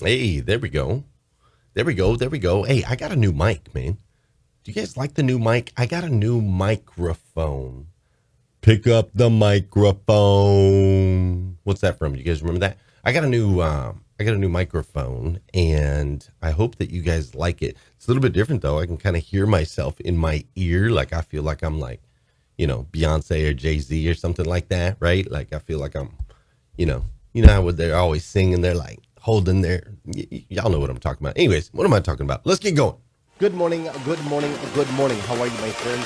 Hey, there we go. There we go. There we go. Hey, I got a new mic, man. Do you guys like the new mic? I got a new microphone. Pick up the microphone. What's that from? You guys remember that? I got a new microphone, and I hope that you guys like it. It's a little bit different though. I can kind of hear myself in my ear, like I feel like I'm like, Beyonce or Jay-Z or something like that, right? Like I feel like I'm, how they're always singing, they're like holding their, y'all know what I'm talking about. Anyways, what am I talking about? Let's get going. Good morning, good morning, good morning. How are you, my friend?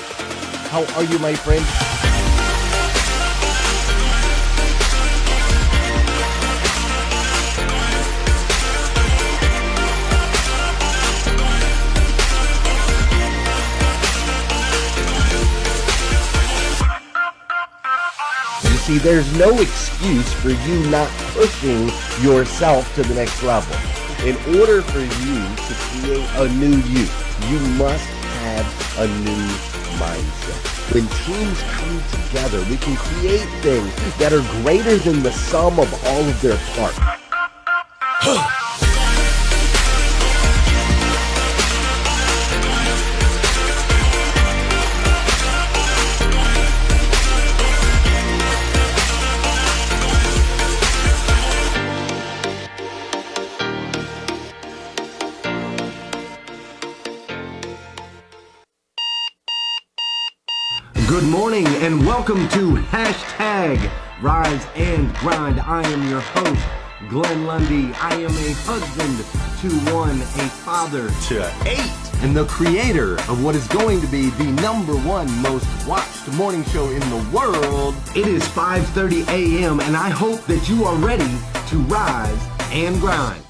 How are you, my friend? See, there's no excuse for you not pushing yourself to the next level. In order for you to create a new you must have a new mindset. When teams come together, we can create things that are greater than the sum of all of their parts. Good morning and welcome to hashtag Rise and Grind. I am your host, Glenn Lundy. I am a husband to one, a father to 8, and the creator of what is going to be the #1 most watched morning show in the world. It is 5:30 a.m. and I hope that you are ready to rise and grind.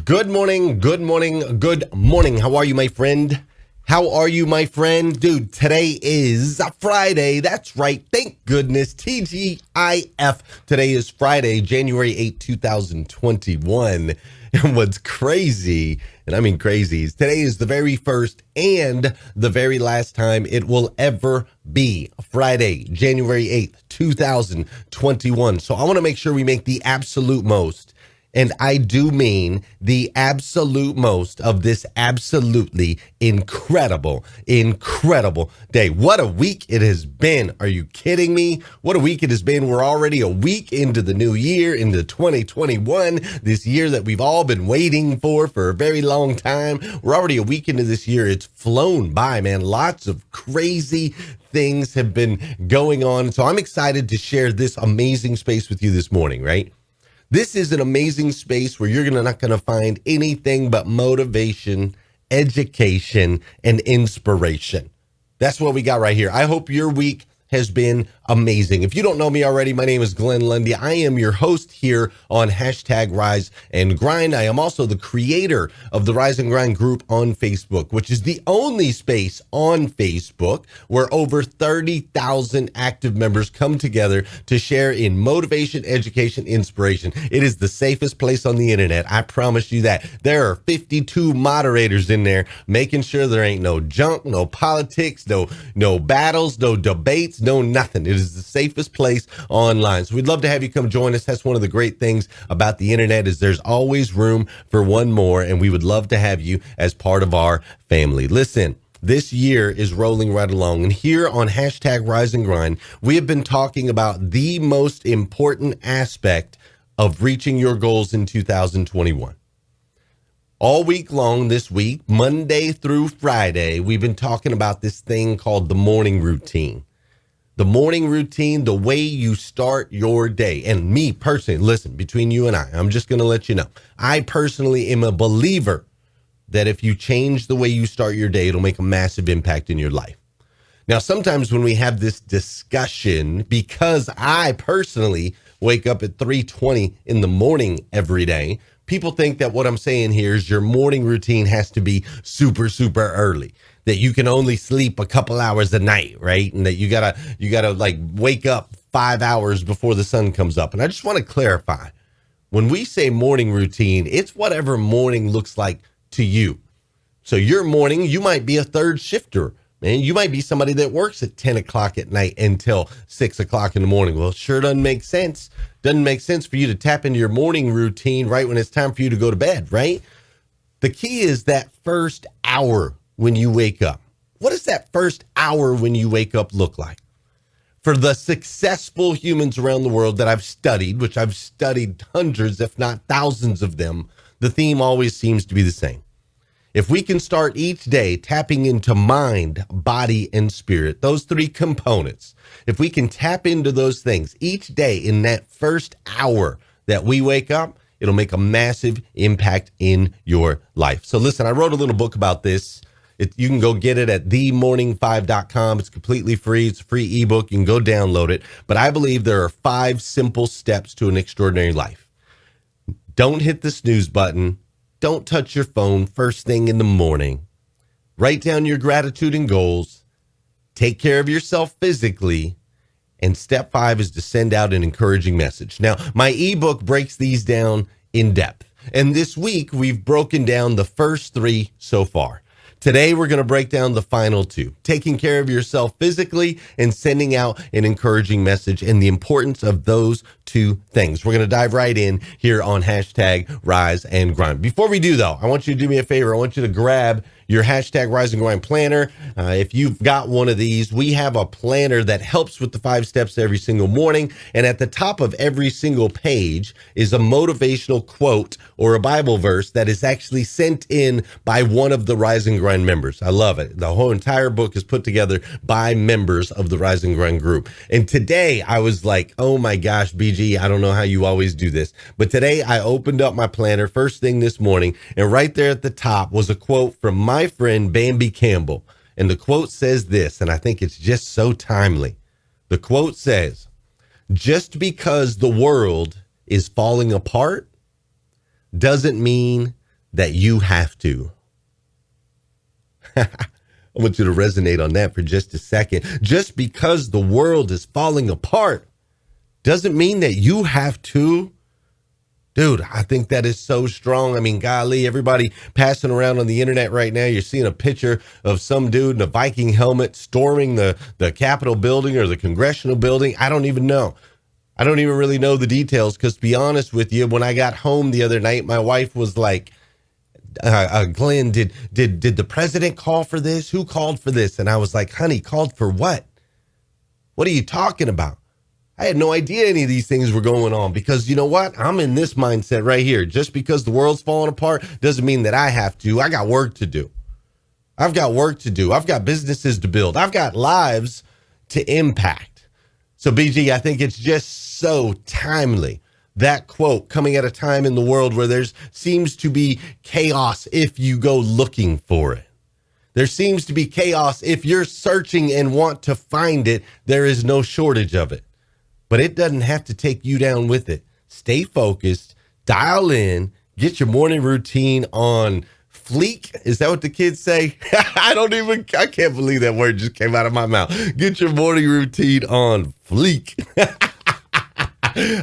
Good morning, good morning, good morning. How are you, my friend? How are you, my friend? Dude, today is Friday. That's right. Thank goodness. TGIF. Today is Friday, January 8, 2021. And what's crazy, and I mean crazy, is today is the very first and the very last time it will ever be Friday, January 8th, 2021. So I want to make sure we make the absolute most. And I do mean the absolute most of this absolutely incredible day. What a week it has been. Are you kidding me? What a week it has been. We're already a week into the new year, into 2021, this year that we've all been waiting for a very long time. We're already a week into this year. It's flown by, man. Lots of crazy things have been going on. So I'm excited to share this amazing space with you this morning, right? This is an amazing space where you're not going to find anything but motivation, education, and inspiration. That's what we got right here. I hope your week has been amazing. If you don't know me already, my name is Glenn Lundy. I am your host here on hashtag Rise and Grind. I am also the creator of the Rise and Grind group on Facebook, which is the only space on Facebook where over 30,000 active members come together to share in motivation, education, inspiration. It is the safest place on the internet. I promise you that. There are 52 moderators in there making sure there ain't no junk, no politics, no battles, no debates, no nothing. It is the safest place online. So we'd love to have you come join us. That's one of the great things about the internet is there's always room for one more, and we would love to have you as part of our family. Listen, this year is rolling right along, and here on hashtag Rise and Grind, we have been talking about the most important aspect of reaching your goals in 2021. All week long this week, Monday through Friday, we've been talking about this thing called the morning routine. The morning routine, the way you start your day. And me personally, listen, between you and I'm just going to let you know, I personally am a believer that if you change the way you start your day, it'll make a massive impact in your life. Now, sometimes when we have this discussion, because I personally wake up at 3:20 in the morning every day, people think that what I'm saying here is your morning routine has to be super, super early, that you can only sleep a couple hours a night, right? And that you gotta like wake up 5 hours before the sun comes up. And I just want to clarify, when we say morning routine, it's whatever morning looks like to you. So your morning, you might be a third shifter. And you might be somebody that works at 10 o'clock at night until 6 o'clock in the morning. Well, it sure doesn't make sense. Doesn't make sense for you to tap into your morning routine right when it's time for you to go to bed, right? The key is that first hour when you wake up. What does that first hour when you wake up look like? For the successful humans around the world that I've studied, which I've studied hundreds, if not thousands of them, the theme always seems to be the same. If we can start each day tapping into mind, body, and spirit, those three components, if we can tap into those things each day in that first hour that we wake up, it'll make a massive impact in your life. So listen, I wrote a little book about this. You can go get it at themorning5.com. It's completely free. It's a free ebook. You can go download it. But I believe there are 5 simple steps to an extraordinary life. Don't hit the snooze button. Don't touch your phone first thing in the morning. Write down your gratitude and goals. Take care of yourself physically. And step 5 is to send out an encouraging message. Now, my ebook breaks these down in depth. And this week, we've broken down the first 3 so far. Today, we're going to break down the final 2, taking care of yourself physically and sending out an encouraging message and the importance of those 2 things. We're going to dive right in here on hashtag Rise and Grind. Before we do, though, I want you to do me a favor. I want you to grab your hashtag Rise and Grind planner. If you've got one of these, we have a planner that helps with the 5 steps every single morning. And at the top of every single page is a motivational quote or a Bible verse that is actually sent in by one of the Rise and Grind members. I love it. The whole entire book is put together by members of the Rise and Grind group. And today I was like, oh my gosh, BG, I don't know how you always do this. But today I opened up my planner first thing this morning, and right there at the top was a quote from my friend Bambi Campbell. And the quote says this, and I think it's just so timely. The quote says, just because the world is falling apart doesn't mean that you have to. I want you to resonate on that for just a second. Just because the world is falling apart doesn't mean that you have to. Dude, I think that is so strong. I mean, golly, everybody passing around on the internet right now, you're seeing a picture of some dude in a Viking helmet storming the Capitol building or the Congressional building. I don't even know. I don't even really know the details because, to be honest with you, when I got home the other night, my wife was like, Glenn, did the president call for this? Who called for this? And I was like, honey, called for what? What are you talking about? I had no idea any of these things were going on because you know what? I'm in this mindset right here. Just because the world's falling apart doesn't mean that I have to. I got work to do. I've got work to do. I've got businesses to build. I've got lives to impact. So BG, I think it's just so timely. That quote coming at a time in the world where there seems to be chaos if you go looking for it. There seems to be chaos if you're searching and want to find it. There is no shortage of it. But it doesn't have to take you down with it. Stay focused, dial in, get your morning routine on fleek. Is that what the kids say? I can't believe that word just came out of my mouth. Get your morning routine on fleek.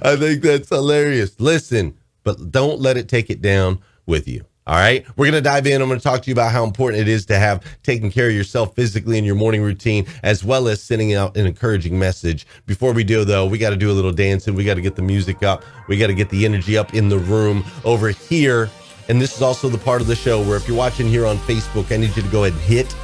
I think that's hilarious. Listen, but don't let it take it down with you. All right, we're going to dive in. I'm going to talk to you about how important it is to have taken care of yourself physically in your morning routine, as well as sending out an encouraging message. Before we do, though, we got to do a little dancing. We got to get the music up. We got to get the energy up in the room over here. And this is also the part of the show where if you're watching here on Facebook, I need you to go ahead and hit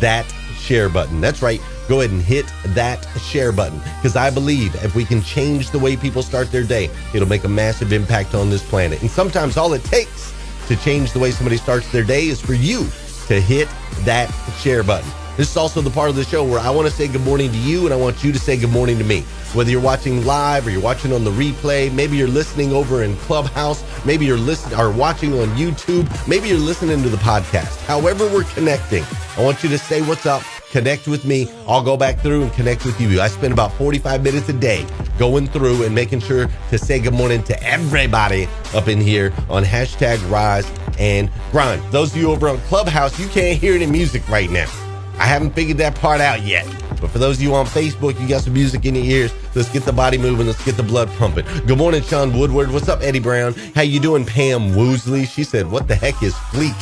that share button. That's right. Go ahead and hit that share button because I believe if we can change the way people start their day, it'll make a massive impact on this planet. And sometimes all it takes to change the way somebody starts their day is for you to hit that share button. This is also the part of the show where I want to say good morning to you and I want you to say good morning to me. Whether you're watching live or you're watching on the replay, maybe you're listening over in Clubhouse, maybe you're listening or watching on YouTube, maybe you're listening to the podcast. However we're connecting, I want you to say what's up, connect with me. I'll go back through and connect with you. I spend about 45 minutes a day going through and making sure to say good morning to everybody up in here on hashtag Rise and Grind. Those of you over on Clubhouse, you can't hear any music right now. I haven't figured that part out yet. But for those of you on Facebook, you got some music in your ears. Let's get the body moving. Let's get the blood pumping. Good morning, Sean Woodward. What's up, Eddie Brown? How you doing, Pam Woosley? She said, what the heck is fleek?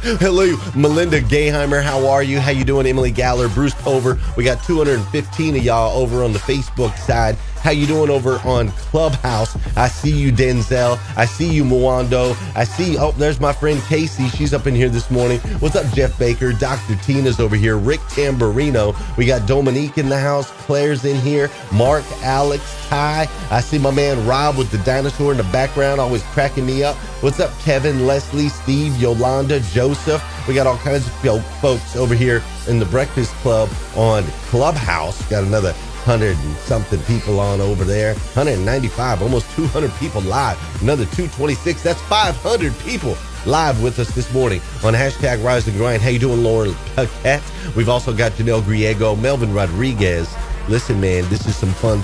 Hello, Melinda Gayheimer. How are you? How you doing? Emily Galler, Bruce Pover. We got 215 of y'all over on the Facebook side. How you doing over on Clubhouse? I see you, Denzel. I see you, Mwando. I see, oh, there's my friend Casey. She's up in here this morning. What's up, Jeff Baker? Dr. Tina's over here. Rick Tamburino. We got Dominique in the house. Claire's in here. Mark, Alex, Ty. I see my man Rob with the dinosaur in the background, always cracking me up. What's up, Kevin, Leslie, Steve, Yolanda, Joseph? We got all kinds of folks over here in the Breakfast Club on Clubhouse. Got another 100 and something people on over there. 195, almost 200 people live. Another 226, that's 500 people live with us this morning on hashtag Rise and Grind. How you doing, Lauren Paquette? We've also got Janelle Griego, Melvin Rodriguez. Listen, man, this is some fun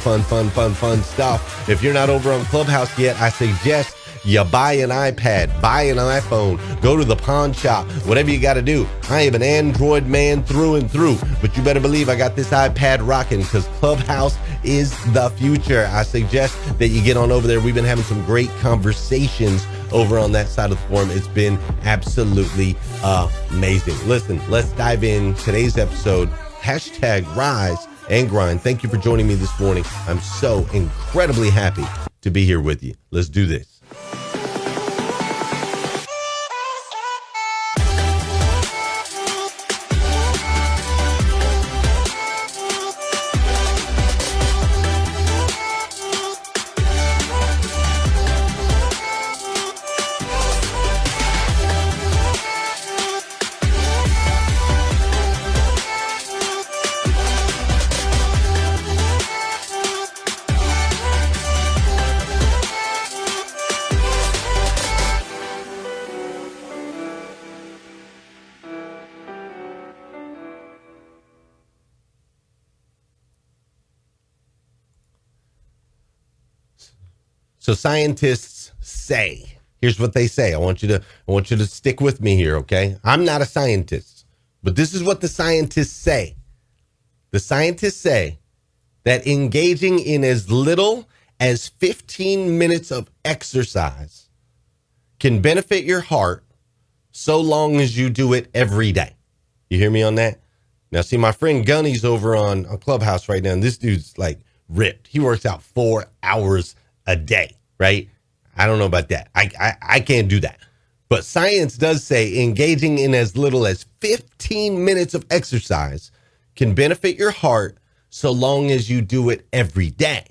stuff. If you're not over on Clubhouse yet, I suggest you buy an iPad, buy an iPhone, go to the pawn shop, whatever you got to do. I am an Android man through and through, but you better believe I got this iPad rocking because Clubhouse is the future. I suggest that you get on over there. We've been having some great conversations over on that side of the forum. It's been absolutely amazing. Listen, let's dive in today's episode. Hashtag Rise and Grind. Thank you for joining me this morning. I'm so incredibly happy to be here with you. Let's do this. So scientists say, here's what they say. I want you to stick with me here, okay? I'm not a scientist, but this is what the scientists say. The scientists say that engaging in as little as 15 minutes of exercise can benefit your heart so long as you do it every day. You hear me on that? Now, see, my friend Gunny's over on Clubhouse right now, and this dude's like ripped. He works out 4 hours a day, right? I don't know about that. I can't do that. But science does say engaging in as little as 15 minutes of exercise can benefit your heart so long as you do it every day.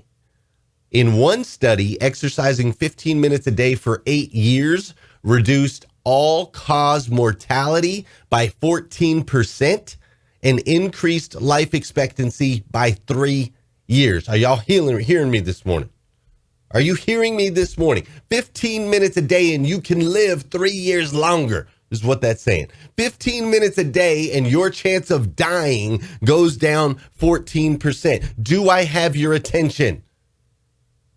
In one study, exercising 15 minutes a day for 8 years reduced all-cause mortality by 14% and increased life expectancy by 3 years. Are y'all hearing me this morning? Are you hearing me this morning? 15 minutes a day and you can live 3 years longer is what that's saying. 15 minutes a day and your chance of dying goes down 14%. Do I have your attention?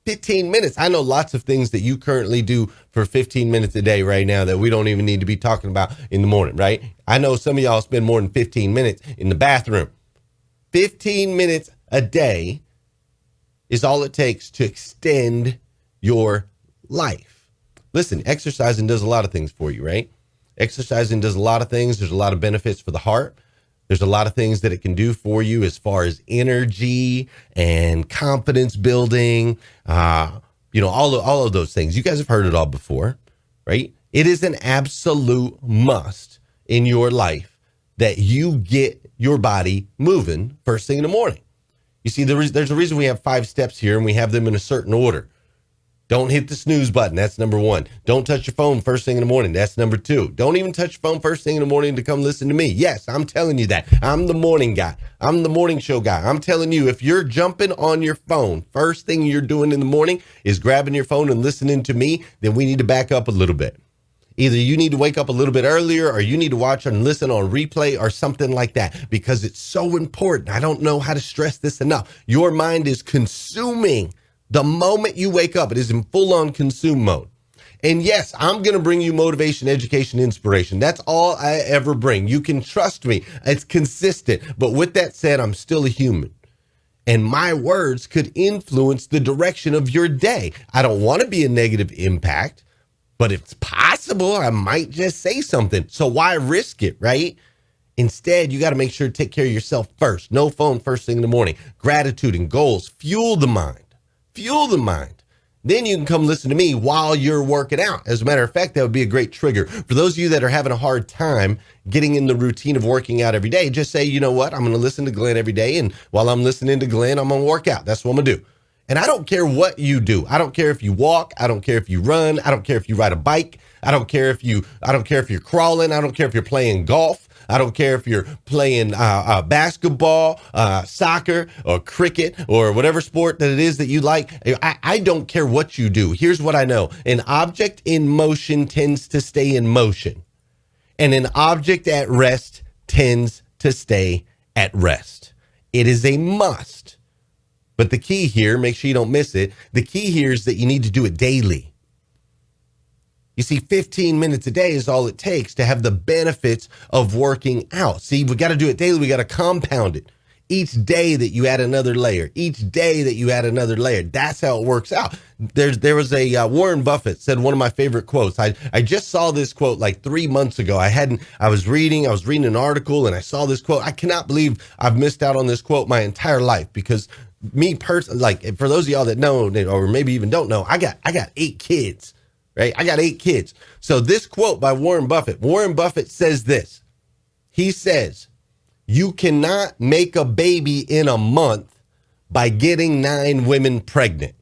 15 minutes. I know lots of things that you currently do for 15 minutes a day right now that we don't even need to be talking about in the morning, right? I know some of y'all spend more than 15 minutes in the bathroom. 15 minutes a day is all it takes to extend your life. Listen, exercising does a lot of things for you, right? Exercising does a lot of things. There's a lot of benefits for the heart. There's a lot of things that it can do for you as far as energy and confidence building, all of those things. You guys have heard it all before, right? It is an absolute must in your life that you get your body moving first thing in the morning. You see, there's a reason we have 5 steps here and we have them in a certain order. Don't hit the snooze button. That's number 1. Don't touch your phone first thing in the morning. That's number 2. Don't even touch your phone first thing in the morning to come listen to me. Yes, I'm telling you that. I'm the morning guy. I'm the morning show guy. I'm telling you, if you're jumping on your phone, first thing you're doing in the morning is grabbing your phone and listening to me, then we need to back up a little bit. Either you need to wake up a little bit earlier or you need to watch and listen on replay or something like that because it's so important. I don't know how to stress this enough. Your mind is consuming the moment you wake up. It is in full-on consume mode. And yes, I'm going to bring you motivation, education, inspiration. That's all I ever bring. You can trust me. It's consistent. But with that said, I'm still a human. And my words could influence the direction of your day. I don't want to be a negative impact. but if it's possible, I might just say something. So why risk it, right? Instead, you got to make sure to take care of yourself first. No phone first thing in the morning. Gratitude and goals fuel the mind. Fuel the mind. Then you can come listen to me while you're working out. As a matter of fact, that would be a great trigger. For those of you that are having a hard time getting in the routine of working out every day, just say, you know what? I'm going to listen to Glenn every day. And while I'm listening to Glenn, I'm going to work out. That's what I'm going to do. And I don't care what you do. I don't care if you walk. I don't care if you run. I don't care if you ride a bike. I don't care if you're crawling. I don't care if you're playing golf. I don't care if you're playing basketball, soccer, or cricket, or whatever sport that it is that you like. I don't care what you do. Here's what I know. An object in motion tends to stay in motion. And an object at rest tends to stay at rest. It is a must. But the key here, make sure you don't miss it. The key here is that you need to do it daily. You see, 15 minutes a day is all it takes to have the benefits of working out. See, we got to do it daily. We got to compound it. Each day that you add another layer, each day that you add another layer, that's how it works out. There was a Warren Buffett said one of my favorite quotes. I just saw this quote like 3 months ago. I was reading an article and I saw this quote. I cannot believe I've missed out on this quote my entire life because me personally, like for those of y'all that know or maybe even don't know, I got 8 kids. Right? I got 8 kids. So this quote by Warren Buffett says this. He says, you cannot make a baby in a month by getting 9 women pregnant.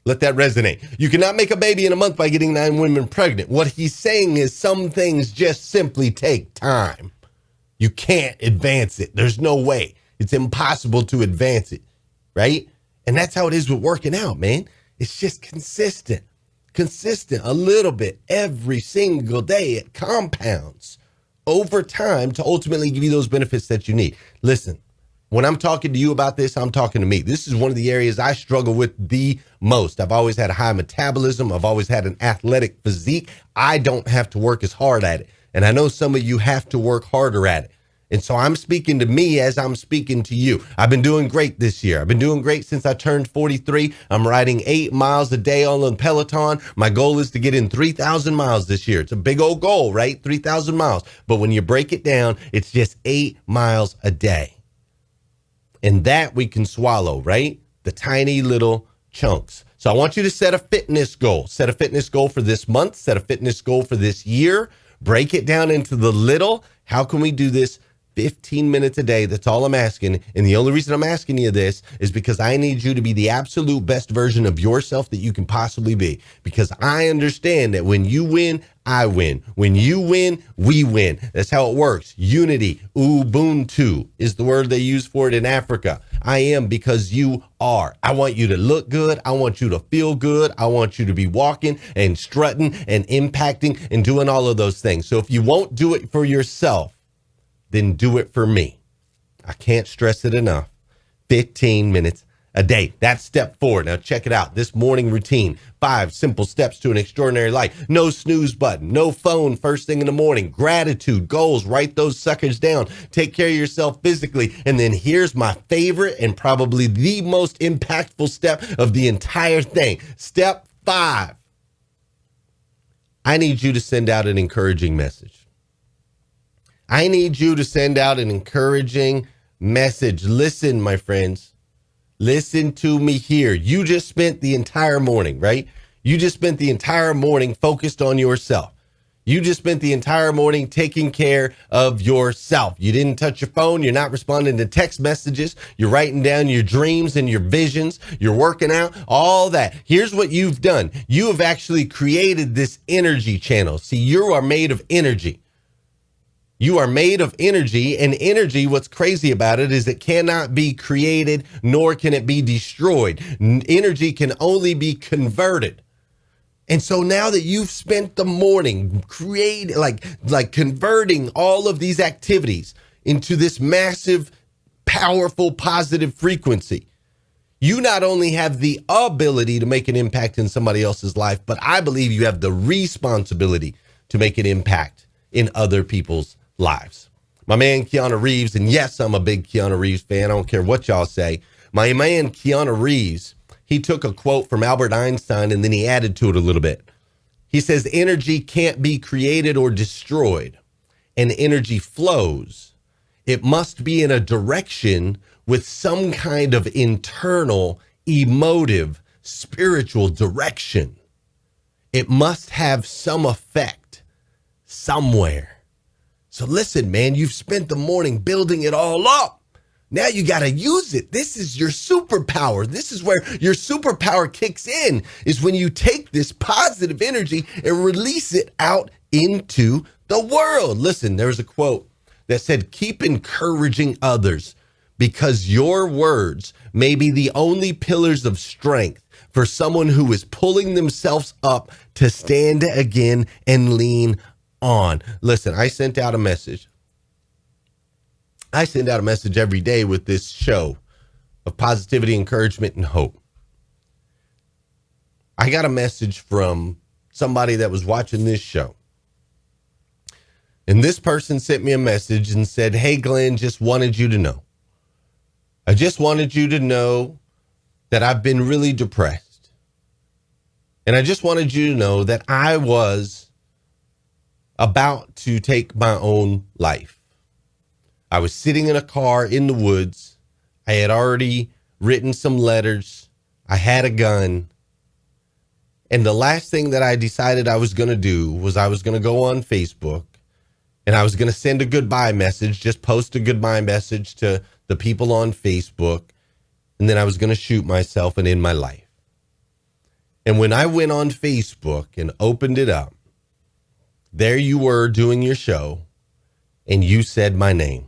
Let that resonate. You cannot make a baby in a month by getting 9 women pregnant. What he's saying is some things just simply take time. You can't advance it. There's no way. It's impossible to advance it. Right? And that's how it is with working out, man. It's just consistent a little bit every single day. It compounds over time to ultimately give you those benefits that you need. Listen, when I'm talking to you about this, I'm talking to me. This is one of the areas I struggle with the most. I've always had a high metabolism. I've always had an athletic physique. I don't have to work as hard at it. And I know some of you have to work harder at it. And so I'm speaking to me as I'm speaking to you. I've been doing great this year. I've been doing great since I turned 43. I'm riding 8 miles a day on the Peloton. My goal is to get in 3,000 miles this year. It's a big old goal, right? 3,000 miles. But when you break it down, it's just 8 miles a day. And that we can swallow, right? The tiny little chunks. So I want you to set a fitness goal. Set a fitness goal for this month. Set a fitness goal for this year. Break it down into the little. How can we do this? 15 minutes a day. That's all I'm asking. And the only reason I'm asking you this is because I need you to be the absolute best version of yourself that you can possibly be. Because I understand that when you win, I win. When you win, we win. That's how it works. Unity, Ubuntu is the word they use for it in Africa. I am because you are. I want you to look good. I want you to feel good. I want you to be walking and strutting and impacting and doing all of those things. So if you won't do it for yourself, then do it for me. I can't stress it enough. 15 minutes a day. That's step 4. Now check it out. This morning routine, 5 simple steps to an extraordinary life. No snooze button, no phone first thing in the morning, gratitude, goals, write those suckers down, take care of yourself physically. And then here's my favorite and probably the most impactful step of the entire thing. Step 5. I need you to send out an encouraging message. I need you to send out an encouraging message. Listen, my friends, listen to me here. You just spent the entire morning, right? You just spent the entire morning focused on yourself. You just spent the entire morning taking care of yourself. You didn't touch your phone. You're not responding to text messages. You're writing down your dreams and your visions. You're working out, all that. Here's what you've done. You have actually created this energy channel. See, you are made of energy. You are made of energy, and energy, what's crazy about it is it cannot be created, nor can it be destroyed. Energy can only be converted. And so now that you've spent the morning converting all of these activities into this massive, powerful, positive frequency, you not only have the ability to make an impact in somebody else's life, but I believe you have the responsibility to make an impact in other people's lives. My man, Keanu Reeves, and yes, I'm a big Keanu Reeves fan. I don't care what y'all say. My man, Keanu Reeves, he took a quote from Albert Einstein and then he added to it a little bit. He says energy can't be created or destroyed, and energy flows. It must be in a direction with some kind of internal, emotive, spiritual direction. It must have some effect somewhere. So listen, man, you've spent the morning building it all up. Now you got to use it. This is your superpower. This is where your superpower kicks in, is when you take this positive energy and release it out into the world. Listen, there's a quote that said, keep encouraging others because your words may be the only pillars of strength for someone who is pulling themselves up to stand again and lean on. Listen, I sent out a message. I send out a message every day with this show of positivity, encouragement, and hope. I got a message from somebody that was watching this show. And this person sent me a message and said, hey, Glenn, just wanted you to know. I just wanted you to know that I've been really depressed. And I just wanted you to know that I was about to take my own life. I was sitting in a car in the woods. I had already written some letters. I had a gun. And the last thing that I decided I was going to do was I was going to go on Facebook and I was going to send a goodbye message, just post a goodbye message to the people on Facebook. And then I was going to shoot myself and end my life. And when I went on Facebook and opened it up, there you were doing your show and you said my name.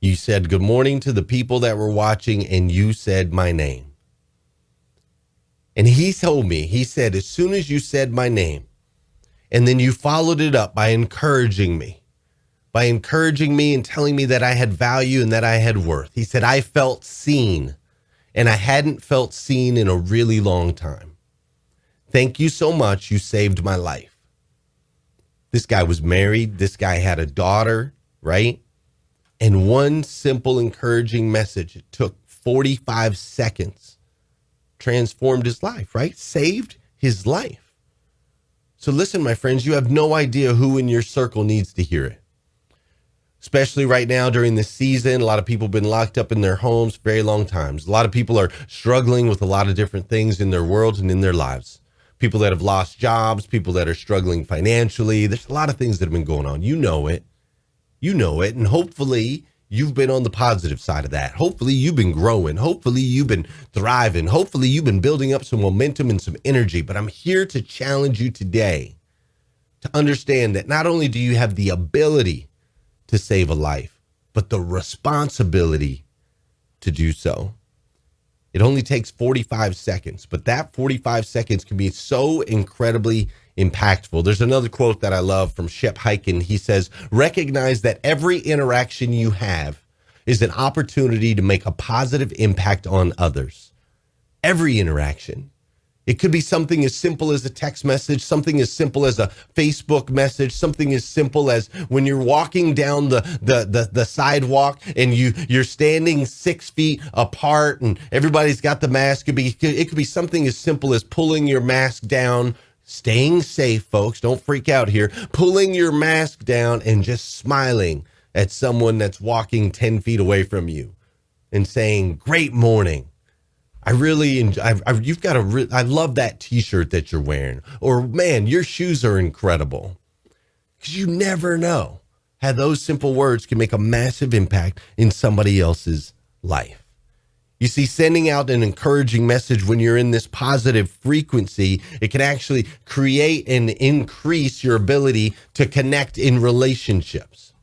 You said good morning to the people that were watching, and you said my name. And he told me, he said, as soon as you said my name, and then you followed it up by encouraging me and telling me that I had value and that I had worth. He said, I felt seen, and I hadn't felt seen in a really long time. Thank you so much. You saved my life. This guy was married. This guy had a daughter, right? And one simple, encouraging message, it took 45 seconds, transformed his life, right? Saved his life. So listen, my friends, you have no idea who in your circle needs to hear it. Especially right now during this season, a lot of people have been locked up in their homes for very long times. A lot of people are struggling with a lot of different things in their worlds and in their lives. People that have lost jobs, people that are struggling financially. There's a lot of things that have been going on. You know it. You know it, and hopefully you've been on the positive side of that. Hopefully you've been growing. Hopefully you've been thriving. Hopefully you've been building up some momentum and some energy. But I'm here to challenge you today to understand that not only do you have the ability to save a life, but the responsibility to do so. It only takes 45 seconds, but that 45 seconds can be so incredibly impactful. There's another quote that I love from Shep Hyken. He says, recognize that every interaction you have is an opportunity to make a positive impact on others. Every interaction. It could be something as simple as a text message, something as simple as a Facebook message, something as simple as when you're walking down the sidewalk and you're standing 6 feet apart and everybody's got the mask. It could be something as simple as pulling your mask down, staying safe, folks. Don't freak out here. Pulling your mask down and just smiling at someone that's walking 10 feet away from you and saying, great morning. I really enjoy, I love that t-shirt that you're wearing. Or man, your shoes are incredible. Because you never know how those simple words can make a massive impact in somebody else's life. You see, sending out an encouraging message when you're in this positive frequency, it can actually create and increase your ability to connect in relationships.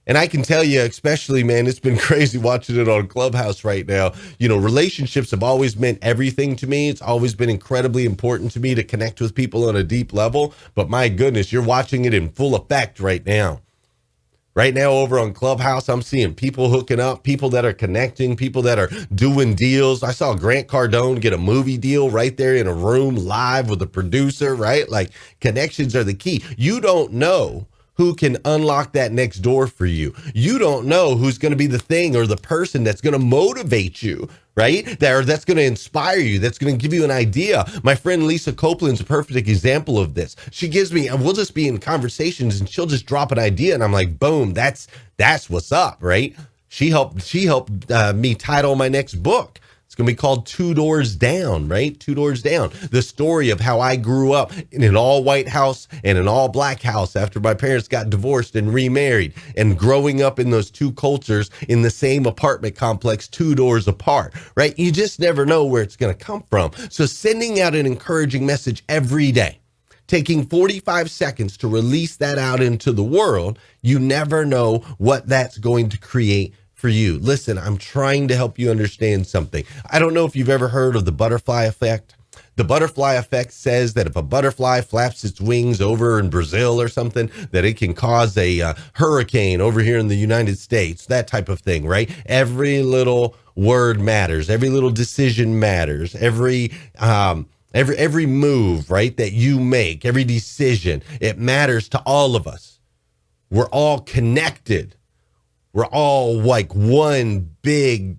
And I can tell you, especially, man, it's been crazy watching it on Clubhouse right now. You know, relationships have always meant everything to me. It's always been incredibly important to me to connect with people on a deep level. But my goodness, you're watching it in full effect right now. Right now over on Clubhouse, I'm seeing people hooking up, people that are connecting, people that are doing deals. I saw Grant Cardone get a movie deal right there in a room live with a producer, right? Like, connections are the key. You don't know who can unlock that next door for you. You don't know who's going to be the thing or the person that's going to motivate you, right? That's going to inspire you. That's going to give you an idea. My friend Lisa Copeland's a perfect example of this. She gives me, and we'll just be in conversations and she'll just drop an idea. And I'm like, boom, that's what's up, right? She helped me title my next book. It's going to be called Two Doors Down, right? Two Doors Down. The story of how I grew up in an all white house and an all black house after my parents got divorced and remarried, and growing up in those two cultures in the same apartment complex, 2 doors apart, right? You just never know where it's going to come from. So sending out an encouraging message every day, taking 45 seconds to release that out into the world, you never know what that's going to create for you. Listen, I'm trying to help you understand something. I don't know if you've ever heard of the butterfly effect. The butterfly effect says that if a butterfly flaps its wings over in Brazil or something, that it can cause a hurricane over here in the United States, that type of thing, right? Every little word matters. Every little decision matters. Every move, right, that you make, every decision, it matters to all of us. We're all connected. We're all like one big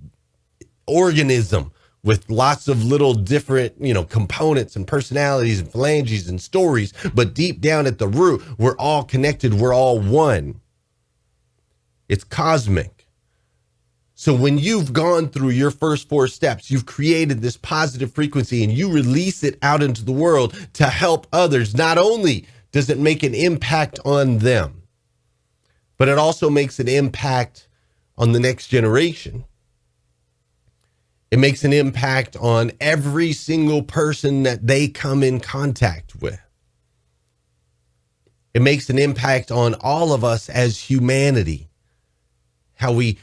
organism with lots of little different, components and personalities and phalanges and stories. But deep down at the root, we're all connected. We're all one. It's cosmic. So when you've gone through your first 4 steps, you've created this positive frequency and you release it out into the world to help others. Not only does it make an impact on them, but it also makes an impact on the next generation. It makes an impact on every single person that they come in contact with. It makes an impact on all of us as humanity, how we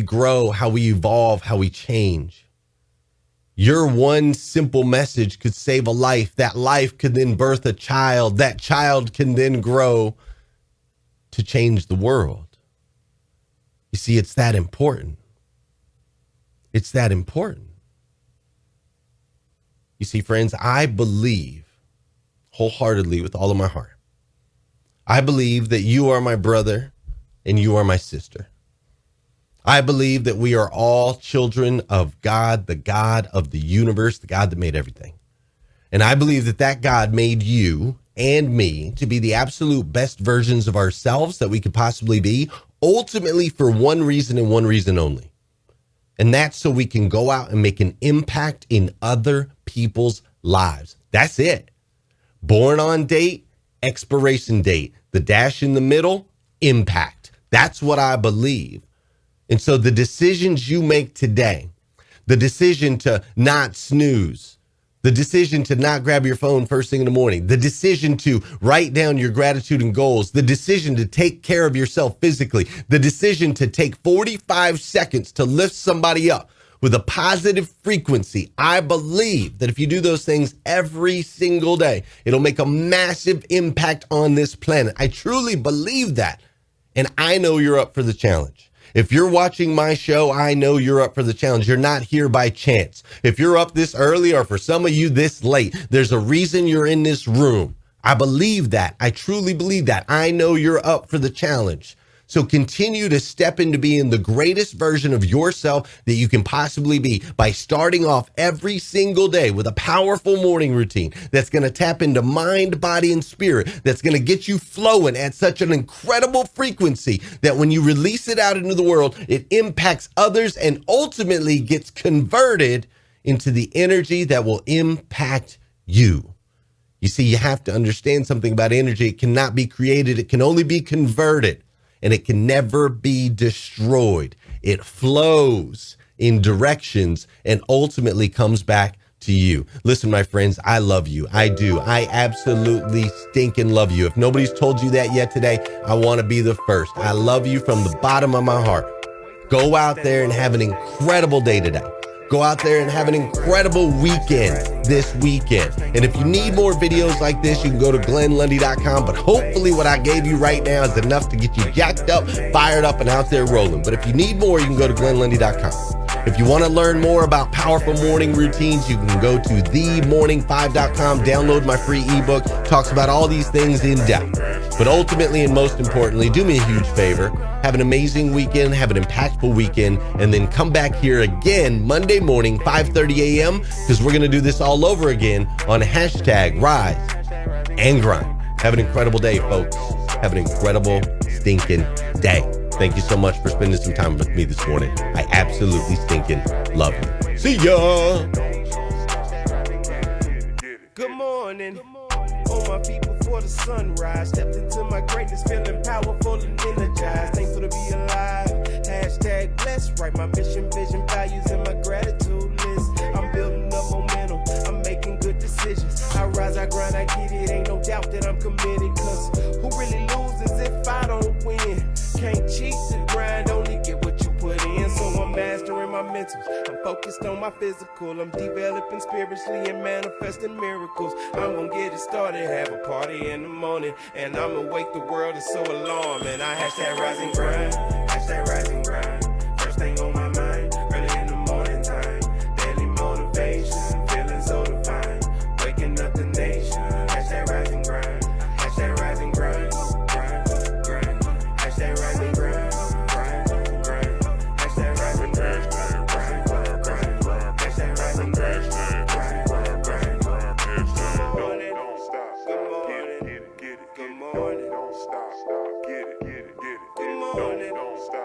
grow, how we evolve, how we change. Your one simple message could save a life. That life could then birth a child. That child can then grow to change the world. You see, it's that important. It's that important. You see, friends, I believe wholeheartedly with all of my heart. I believe that you are my brother and you are my sister. I believe that we are all children of God, the God of the universe, the God that made everything. And I believe that that God made you and me to be the absolute best versions of ourselves that we could possibly be, ultimately for one reason and one reason only. And that's so we can go out and make an impact in other people's lives. That's it. Born on date, expiration date, the dash in the middle, impact. That's what I believe. And so the decisions you make today, the decision to not snooze, the decision to not grab your phone first thing in the morning, the decision to write down your gratitude and goals, the decision to take care of yourself physically, the decision to take 45 seconds to lift somebody up with a positive frequency. I believe that if you do those things every single day, it'll make a massive impact on this planet. I truly believe that. And I know you're up for the challenge. If you're watching my show, I know you're up for the challenge. You're not here by chance. If you're up this early, or for some of you this late, there's a reason you're in this room. I believe that. I truly believe that. I know you're up for the challenge. So continue to step into being the greatest version of yourself that you can possibly be by starting off every single day with a powerful morning routine that's going to tap into mind, body, and spirit, that's going to get you flowing at such an incredible frequency that when you release it out into the world, it impacts others and ultimately gets converted into the energy that will impact you. You see, you have to understand something about energy. It cannot be created. It can only be converted. And it can never be destroyed. It flows in directions and ultimately comes back to you. Listen, my friends, I love you. I do. I absolutely stinking love you. If nobody's told you that yet today, I want to be the first. I love you from the bottom of my heart. Go out there and have an incredible day today. Go out there and have an incredible weekend this weekend. And if you need more videos like this, you can go to glennlundy.com. But hopefully what I gave you right now is enough to get you jacked up, fired up, and out there rolling. But if you need more, you can go to glennlundy.com. If you want to learn more about powerful morning routines, you can go to themorning5.com, download my free ebook, talks about all these things in depth. But ultimately and most importantly, do me a huge favor, have an amazing weekend, have an impactful weekend, and then come back here again Monday morning, 5:30 a.m., because we're going to do this all over again on hashtag Rise and Grind. Have an incredible day, folks. Have an incredible stinking day. Thank you so much for spending some time with me this morning. I absolutely stinking love you. See ya. Good morning. On my feet before the sunrise. Stepped into my greatness, feeling powerful and energized. Thankful to be alive. Hashtag blessed. Write my mission, vision, values, and my gratitude list. I'm building up momentum. I'm making good decisions. I rise, I grind, I get it. Ain't no doubt that I'm committed. Cause who really loses if I don't win? Can't cheat the grind, only get what you put in. So I'm mastering my mental, I'm focused on my physical. I'm developing spiritually and manifesting miracles. I'm gonna get it started, have a party in the morning, and I'ma wake the world, is so alarming. I hashtag rise and grind, hashtag rise and grind. First thing on my mind, early in the morning time. Daily motivation, feeling so divine. Waking up the nation, hashtag rise and grind, hashtag rise and grind. Hashtag rise and grind, grind, grind. Hashtag rise and grind, grind, grind. Hashtag rise and grind, grind, grind. Good morning, don't stop. Good morning, get it, good morning. Don't stop, get it, get it. Good morning, don't stop.